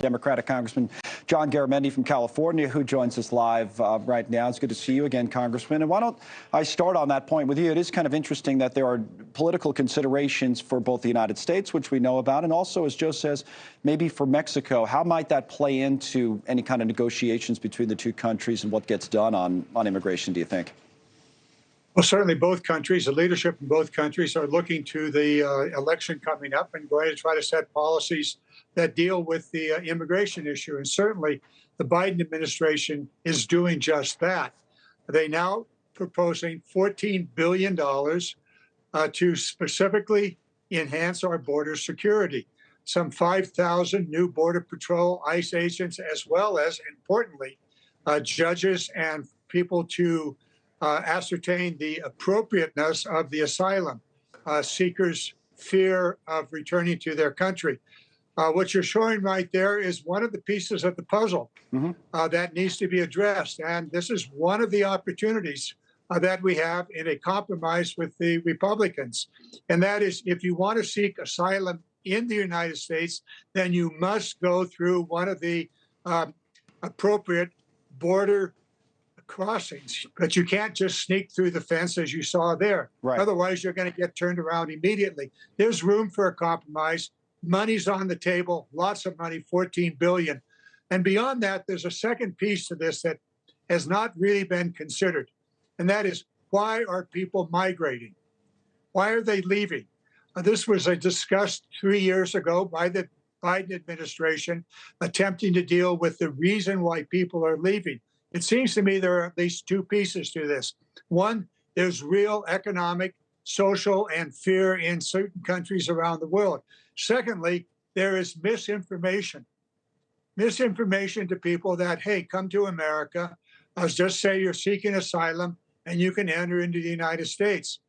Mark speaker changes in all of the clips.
Speaker 1: Democratic Congressman John Garamendi from California, who joins us live right now. It's good to see you again, Congressman. And why don't I start on that point with you? It is kind of interesting that there are political considerations for both the United States, which we know about, and also, as Joe says, maybe for Mexico. How might that play into any kind of negotiations between the two countries and what gets done on immigration, do you think?
Speaker 2: Well, certainly both countries, the leadership in both countries are looking to the election coming up and going to try to set policies that deal with the immigration issue. And certainly the Biden administration is doing just that. They now proposing $14 billion to specifically enhance our border security. Some 5,000 new Border Patrol, ICE agents, as well as, importantly, judges and people to ascertain the appropriateness of the asylum seekers' fear of returning to their country. What you're showing right there is one of the pieces of the puzzle that needs to be addressed. And this is one of the opportunities that we have in a compromise with the Republicans. And that is, if you want to seek asylum in the United States, then you must go through one of the appropriate border crossings, but you can't just sneak through the fence as you saw there. Right. Otherwise, you're going to get turned around immediately. There's room for a compromise. Money's on the table, lots of money, $14 billion. And beyond that, there's a second piece to this that has not really been considered. And that is, why are people migrating? Why are they leaving? This was discussed 3 years ago by the Biden administration, attempting to deal with the reason why people are leaving. It seems to me there are at least two pieces to this. One, there's real economic, social, and fear in certain countries around the world. Secondly, there is misinformation. Misinformation to people that, hey, come to America, just say you're seeking asylum, and you can enter into the United States.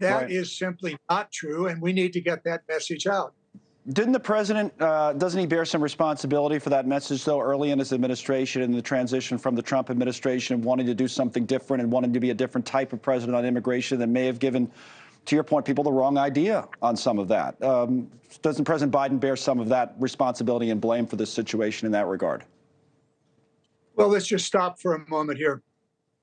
Speaker 2: That is simply not true, and we need to get that message out.
Speaker 1: Didn't the president, doesn't he bear some responsibility for that message, though, early in his administration and the transition from the Trump administration, wanting to do something different and wanting to be a different type of president on immigration that may have given, to your point, people the wrong idea on some of that? Doesn't President Biden bear some of that responsibility and blame for this situation in that regard?
Speaker 2: Well, let's just stop for a moment here.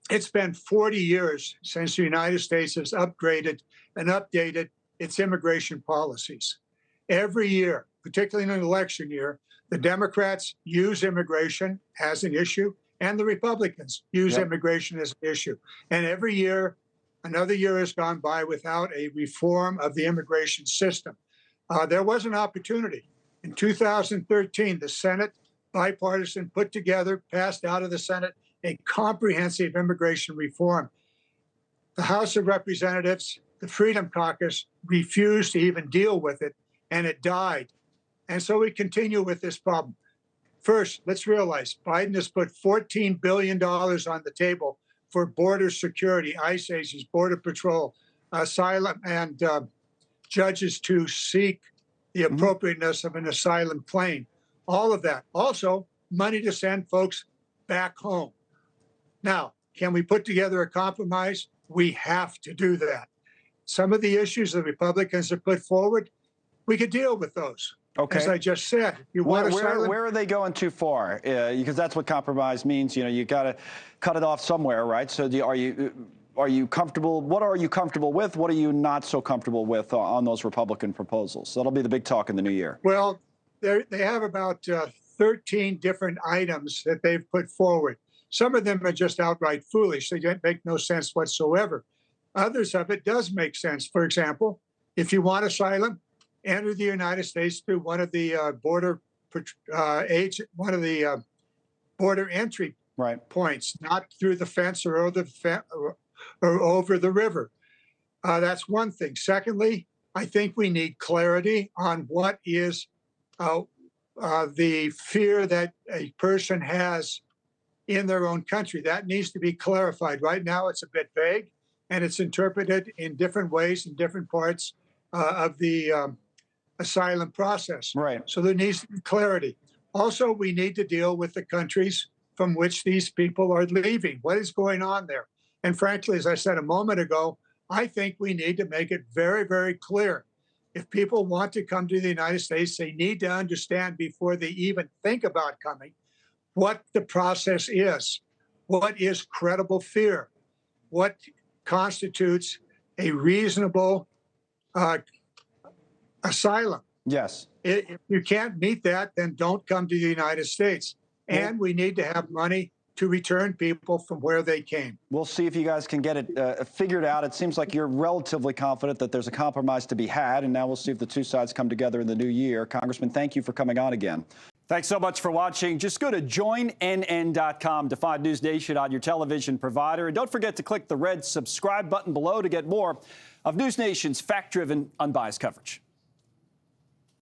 Speaker 2: It's been 40 years since the United States has upgraded and updated its immigration policies. Every year, particularly in an election year, the Democrats use immigration as an issue, and the Republicans use immigration as an issue. And every year, another year has gone by without a reform of the immigration system. There was an opportunity. In 2013, the Senate, bipartisan, put together, passed out of the Senate, a comprehensive immigration reform. The House of Representatives, the Freedom Caucus, refused to even deal with it, and it died. And so we continue with this problem. First, let's realize Biden has put $14 billion on the table for border security, ICE agents, Border Patrol, asylum, and judges to seek the appropriateness of an asylum claim. All of that. Also, money to send folks back home. Now, can we put together a compromise? We have to do that. Some of the issues the Republicans have put forward, we could deal with those. Okay. As I just said,
Speaker 1: where are they going too far? Because that's what compromise means. You know, you got to cut it off somewhere, right? So, are you comfortable? What are you comfortable with? What are you not so comfortable with on those Republican proposals? That'll be the big talk in the new year.
Speaker 2: Well, they have about 13 different items that they've put forward. Some of them are just outright foolish. They don't make no sense whatsoever. Others of it does make sense. For example, if you want asylum, enter the United States through one of the border entry points, not through the fence or over the river. That's one thing. Secondly, I think we need clarity on what is the fear that a person has in their own country. That needs to be clarified. Right now, it's a bit vague, and it's interpreted in different ways in different parts of the asylum process. Right. So there needs to be clarity. Also, we need to deal with the countries from which these people are leaving. What is going on there? And frankly, as I said a moment ago, I think we need to make it very, very clear If people want to come to the United States, they need to understand before they even think about coming what the process is. What is credible fear? What constitutes a reasonable asylum?
Speaker 1: Yes.
Speaker 2: If you can't meet that, then don't come to the United States. And we need to have money to return people from where they came.
Speaker 1: We'll see if you guys can get it figured out. It seems like you're relatively confident that there's a compromise to be had, and now we'll see if the two sides come together in the new year. Congressman, thank you for coming on again. Thanks so much for watching. Just go to joinnn.com to find News Nation on your television provider. And don't forget to click the red subscribe button below to get more of News Nation's fact-driven, unbiased coverage.